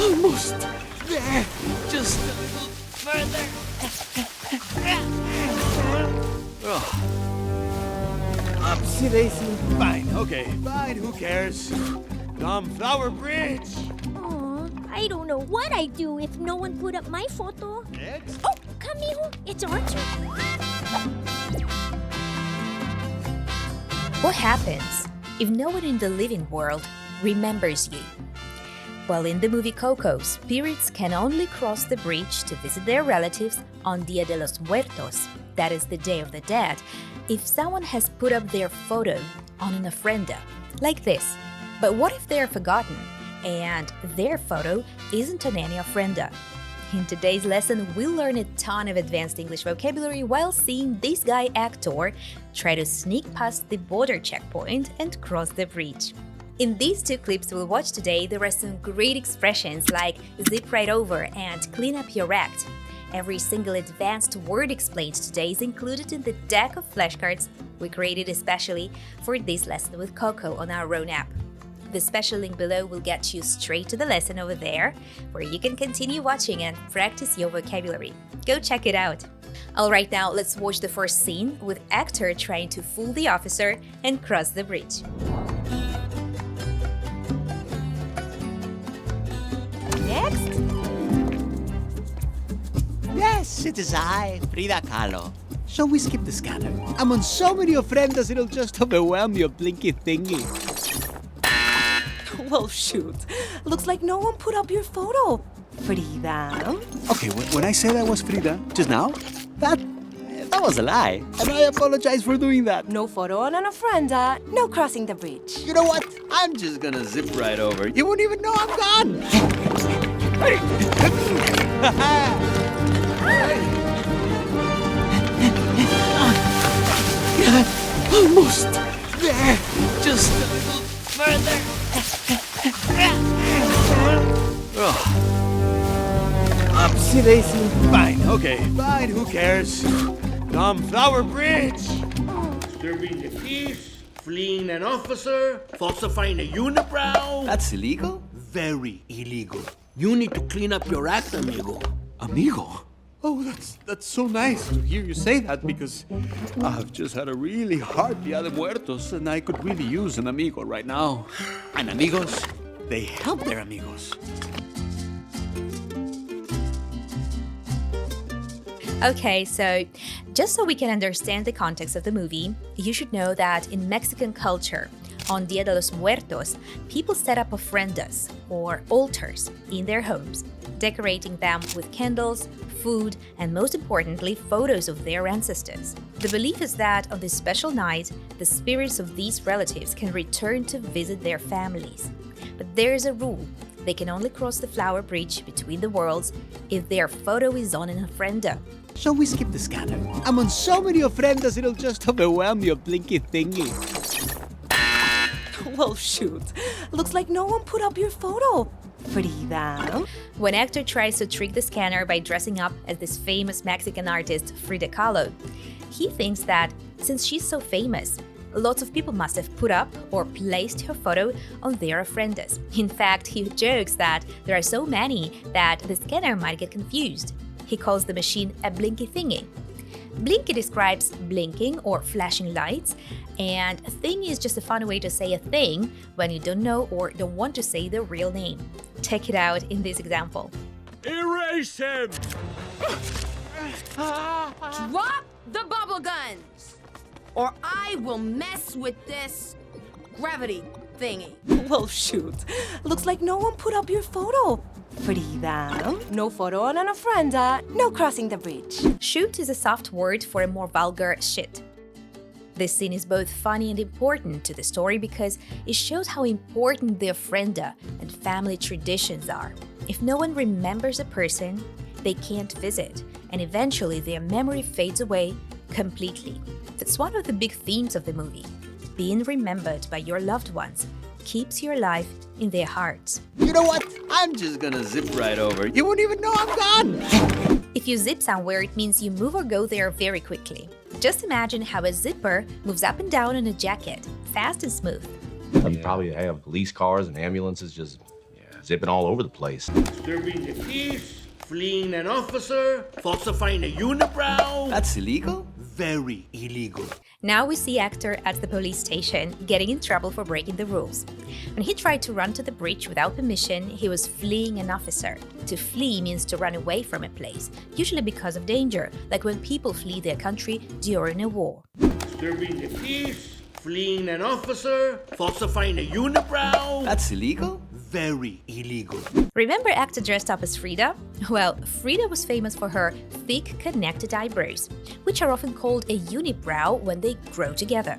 Almost there. Just a little further. Upsy daisy. Fine, okay. Fine, who cares? Dumb flower bridge. Aw, I don't know what I'd do if no one put up my photo. Next. Oh, Camille, it's our turn. What happens if no one in the living world remembers you? Well, in the movie Coco, spirits can only cross the bridge to visit their relatives on Dia de los Muertos, that is the Day of the Dead, if someone has put up their photo on an ofrenda, like this. But what if they're forgotten and their photo isn't on any ofrenda? In today's lesson, we'll learn a ton of advanced English vocabulary while seeing this guy actor try to sneak past the border checkpoint and cross the bridge. In these two clips we'll watch today, there are some great expressions like zip right over and clean up your act. Every single advanced word explained today is included in the deck of flashcards we created especially for this lesson with Coco on our own app. The special link below will get you straight to the lesson over there, where you can continue watching and practice your vocabulary. Go check it out! Alright, now let's watch the first scene with actor trying to fool the officer and cross the bridge. Next! Yes, it is I, Frida Kahlo. Shall we skip the scanner? I'm on so many ofrendas it'll just overwhelm your blinky thingy. Well, shoot. Looks like no one put up your photo. Frida? Okay, when I said I was Frida just now, that was a lie. And I apologize for doing that. No photo on an ofrenda, no crossing the bridge. You know what? I'm just gonna zip right over. You won't even know I'm gone. Almost there. Just a little further. Upsy daisy. Fine, okay. Fine, who cares? Dumb flower bridge. Disturbing the peace, fleeing an officer, falsifying a unibrow. That's illegal? Very illegal. You need to clean up your act, amigo. Amigo? Oh, that's so nice to hear you say that, because I've just had a really hard Dia de Muertos and I could really use an amigo right now. And amigos, they help their amigos. Okay, so just so we can understand the context of the movie, you should know that in Mexican culture, on Dia de los Muertos, people set up ofrendas, or altars, in their homes, decorating them with candles, food, and most importantly, photos of their ancestors. The belief is that on this special night, the spirits of these relatives can return to visit their families. But there is a rule. They can only cross the flower bridge between the worlds if their photo is on an ofrenda. Shall we skip the scanner? I'm on so many ofrendas it'll just overwhelm your blinky thingy. Well, shoot. Looks like no one put up your photo. Frida? When actor tries to trick the scanner by dressing up as this famous Mexican artist Frida Kahlo, he thinks that since she's so famous, lots of people must have put up or placed her photo on their ofrendas. In fact, he jokes that there are so many that the scanner might get confused. He calls the machine a blinky thingy. Blinky describes blinking or flashing lights, and a thing is just a fun way to say a thing when you don't know or don't want to say the real name. Check it out in this example. Erase him! Drop the bubble guns, or I will mess with this gravity thingy. Well, shoot. Looks like no one put up your photo. Frida? No photo on an ofrenda, no crossing the bridge. Shoot is a soft word for a more vulgar shit. This scene is both funny and important to the story because it shows how important the ofrenda and family traditions are. If no one remembers a person, they can't visit, and eventually their memory fades away completely. That's one of the big themes of the movie. Being remembered by your loved ones keeps your life in their hearts. You know what? I'm just gonna zip right over. You won't even know I'm gone. If you zip somewhere, it means you move or go there very quickly. Just imagine how a zipper moves up and down on a jacket, fast and smooth. You probably have police cars and ambulances just zipping all over the place. Disturbing the peace, fleeing an officer, falsifying a unibrow. That's illegal? Very illegal. Now we see Hector at the police station, getting in trouble for breaking the rules. When he tried to run to the bridge without permission, he was fleeing an officer. To flee means to run away from a place, usually because of danger, like when people flee their country during a war. Disturbing the peace, fleeing an officer, falsifying a unibrow. That's illegal? Very illegal. Remember Hector dressed up as Frida? Well, Frida was famous for her thick, connected eyebrows, which are often called a unibrow when they grow together.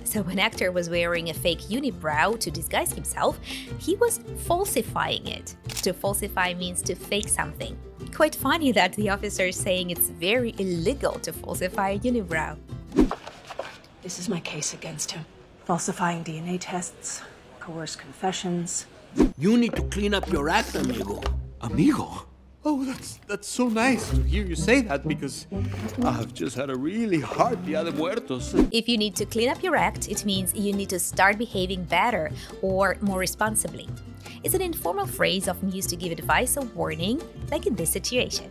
So when Hector was wearing a fake unibrow to disguise himself, he was falsifying it. To falsify means to fake something. Quite funny that the officer is saying it's very illegal to falsify a unibrow. This is my case against him. Falsifying DNA tests, coerced confessions. You need to clean up your act, amigo. Amigo? Oh, that's so nice to hear you say that because I've just had a really hard Dia de Muertos. If you need to clean up your act, it means you need to start behaving better or more responsibly. It's an informal phrase often used to give advice or warning, like in this situation.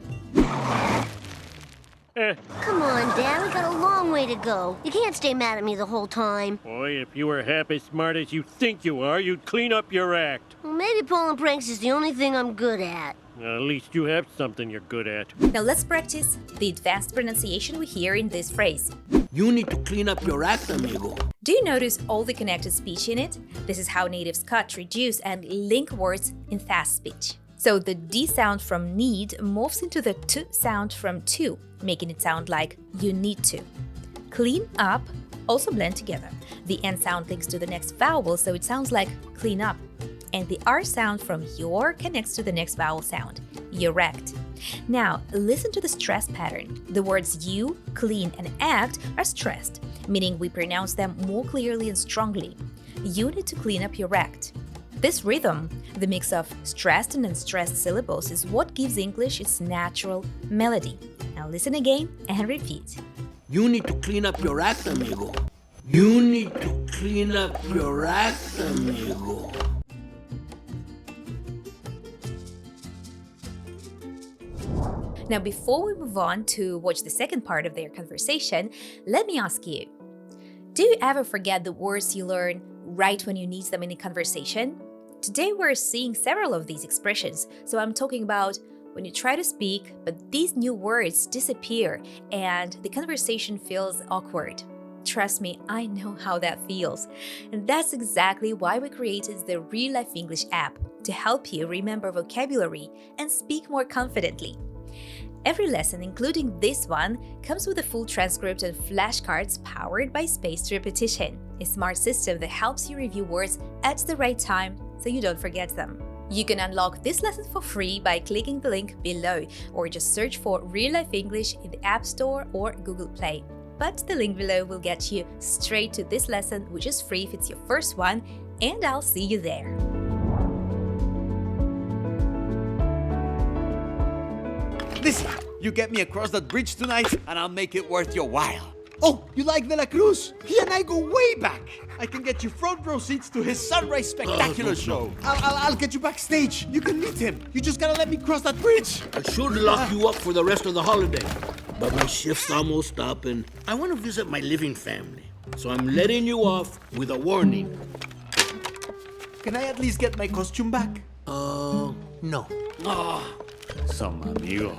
Come on, Dad, we got a long way to go. You can't stay mad at me the whole time. Boy, if you were half as smart as you think you are, you'd clean up your act. Well, maybe pulling pranks is the only thing I'm good at. At least you have something you're good at. Now let's practice the advanced pronunciation we hear in this phrase. You need to clean up your act, amigo. Do you notice all the connected speech in it? This is how natives cut, reduce, and link words in fast speech. So the D sound from need morphs into the T sound from to, making it sound like you need to. Clean up also blend together. The N sound links to the next vowel, so it sounds like clean up. And the R sound from your connects to the next vowel sound, erect. Now, listen to the stress pattern. The words you, clean, and act are stressed, meaning we pronounce them more clearly and strongly. You need to clean up your act. This rhythm, the mix of stressed and unstressed syllables, is what gives English its natural melody. Now listen again and repeat. You need to clean up your act, amigo. You need to clean up your act, amigo. Now, before we move on to watch the second part of their conversation, let me ask you, do you ever forget the words you learn right when you need them in a conversation? Today we're seeing several of these expressions, so I'm talking about when you try to speak, but these new words disappear and the conversation feels awkward. Trust me, I know how that feels. And that's exactly why we created the Real Life English app, to help you remember vocabulary and speak more confidently. Every lesson, including this one, comes with a full transcript and flashcards powered by spaced repetition, a smart system that helps you review words at the right time so you don't forget them. You can unlock this lesson for free by clicking the link below, or just search for Real Life English in the App Store or Google Play. But the link below will get you straight to this lesson, which is free if it's your first one, and I'll see you there. Listen, you get me across that bridge tonight and I'll make it worth your while. Oh, you like Veracruz? He and I go way back. I can get you front row seats to his Sunrise Spectacular show. I'll get you backstage. You can meet him. You just gotta let me cross that bridge. I should lock you up for the rest of the holiday, but my shift's almost up and I want to visit my living family. So I'm letting you off with a warning. Can I at least get my costume back? No. Some amigo.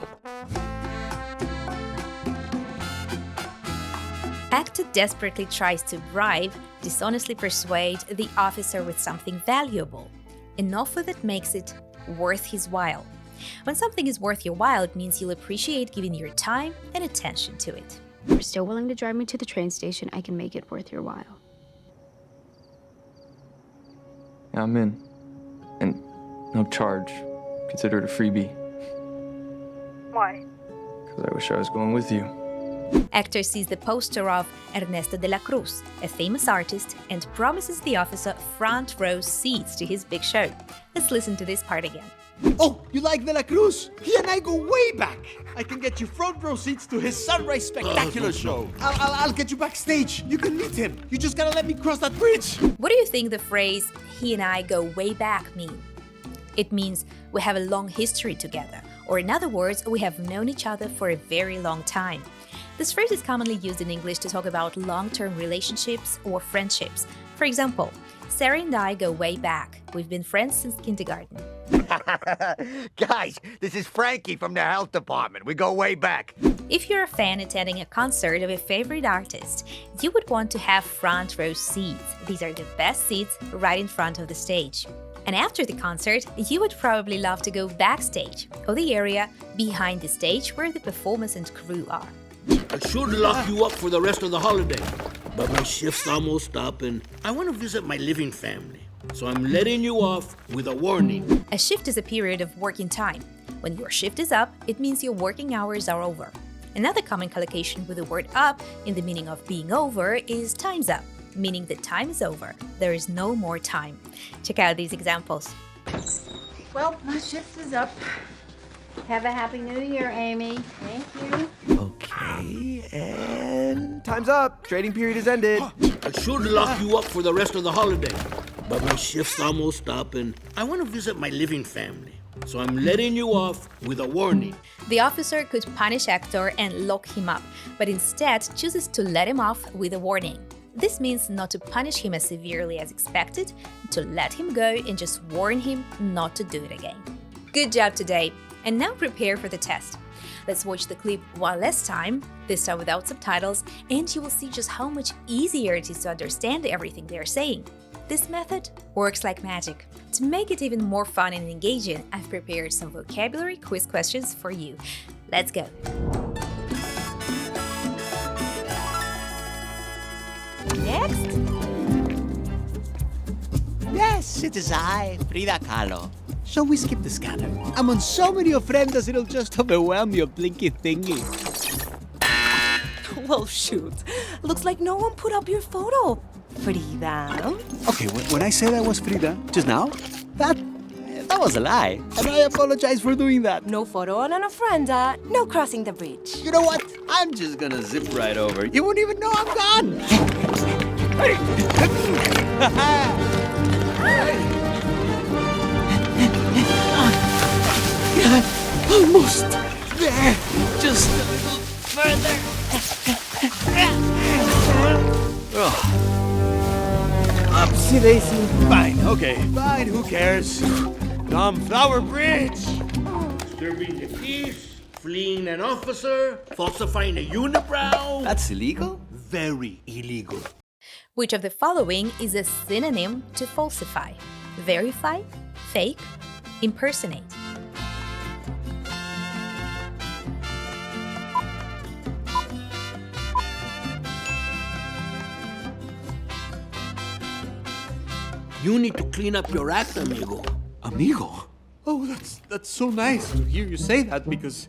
Hector desperately tries to bribe, dishonestly persuade the officer with something valuable, an offer that makes it worth his while. When something is worth your while, it means you'll appreciate giving your time and attention to it. If you're still willing to drive me to the train station, I can make it worth your while. Yeah, I'm in. And no charge. Consider it a freebie. Why? Because I wish I was going with you. Hector sees the poster of Ernesto de la Cruz, a famous artist, and promises the officer front row seats to his big show. Let's listen to this part again. Oh, you like De La Cruz? He and I go way back. I can get you front row seats to his Sunrise Spectacular show. I'll get you backstage. You can meet him. You just gotta let me cross that bridge. What do you think the phrase, he and I go way back mean? It means we have a long history together, or in other words, we have known each other for a very long time. This phrase is commonly used in English to talk about long-term relationships or friendships. For example, Sarah and I go way back. We've been friends since kindergarten. Guys, this is Frankie from the health department. We go way back. If you're a fan attending a concert of a favorite artist, you would want to have front row seats. These are the best seats right in front of the stage. And after the concert, you would probably love to go backstage, or the area behind the stage where the performers and crew are. I should lock you up for the rest of the holiday, but my shift's almost up and I want to visit my living family. So I'm letting you off with a warning. A shift is a period of working time. When your shift is up, it means your working hours are over. Another common collocation with the word up in the meaning of being over is time's up, meaning that time is over. There is no more time. Check out these examples. Well, my shift is up. Have a happy new year, Amy. Thank you. Okay, and time's up. Trading period has ended. I should lock you up for the rest of the holiday, but my shift's almost up and I want to visit my living family. So I'm letting you off with a warning. The officer could punish Hector and lock him up, but instead chooses to let him off with a warning. This means not to punish him as severely as expected, to let him go and just warn him not to do it again. Good job today! And now prepare for the test. Let's watch the clip one last time, this time without subtitles, and you will see just how much easier it is to understand everything they are saying. This method works like magic. To make it even more fun and engaging, I've prepared some vocabulary quiz questions for you. Let's go! Next. Yes, it is I, Frida Kahlo. Shall we skip the scanner? I'm on so many ofrendas it'll just overwhelm your blinky thingy. Well, shoot. Looks like no one put up your photo. Frida. Okay, when I said I was Frida just now, that was a lie. And I apologize for doing that. No photo on an ofrenda, no crossing the bridge. You know what? I'm just gonna zip right over. You won't even know I'm gone. Almost there. Just a little further. Upsy daisy. Fine, okay. Fine, who cares? Dumb Flower Bridge. Disturbing the peace, fleeing an officer, falsifying a unibrow. That's illegal? Very illegal. Which of the following is a synonym to falsify? Verify, fake, impersonate. You need to clean up your act, amigo. Amigo? Oh, that's so nice to hear you say that because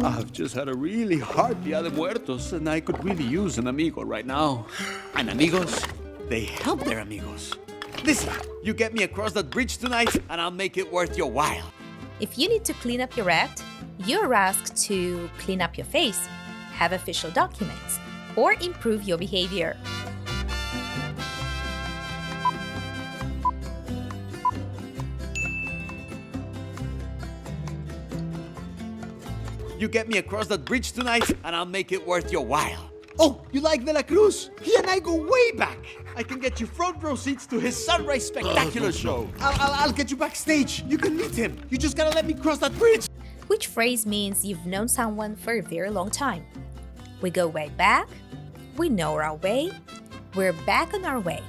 I've just had a really hard Dia de Muertos and I could really use an amigo right now. And amigos, they help their amigos. Listen, you get me across that bridge tonight and I'll make it worth your while. If you need to clean up your act, you're asked to clean up your face, have official documents, or improve your behavior. You get me across that bridge tonight and I'll make it worth your while. Oh, you like De La Cruz? He and I go way back. I can get you front row seats to his Sunrise Spectacular show. I'll get you backstage. You can meet him. You just gotta let me cross that bridge. Which phrase means you've known someone for a very long time? We go way back, we know our way, we're back on our way.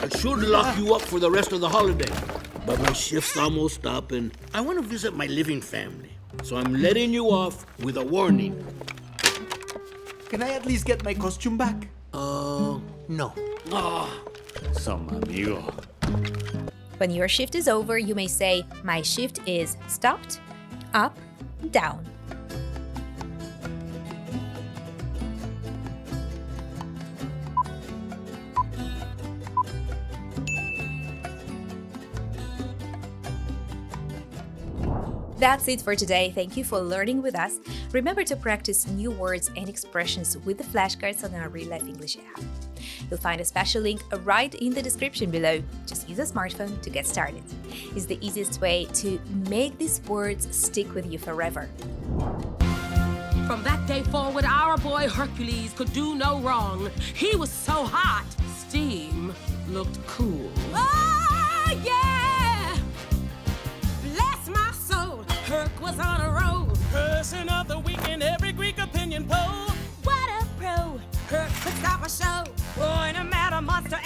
I should lock you up for the rest of the holiday, but my shift's almost up and I want to visit my living family. So I'm letting you off with a warning. Can I at least get my costume back? No. Some amigo. When your shift is over, you may say, my shift is stopped, up, down. That's it for today. Thank you for learning with us. Remember to practice new words and expressions with the flashcards on our Real Life English app. You'll find a special link right in the description below. Just use a smartphone to get started. It's the easiest way to make these words stick with you forever. From that day forward, our boy Hercules could do no wrong. He was so hot, steam looked cool. Oh, yeah! Bless my soul, Herc was on a roll. Person of the week in every Greek opinion poll. What a pro! Herc could stop a show. Boy, no matter monster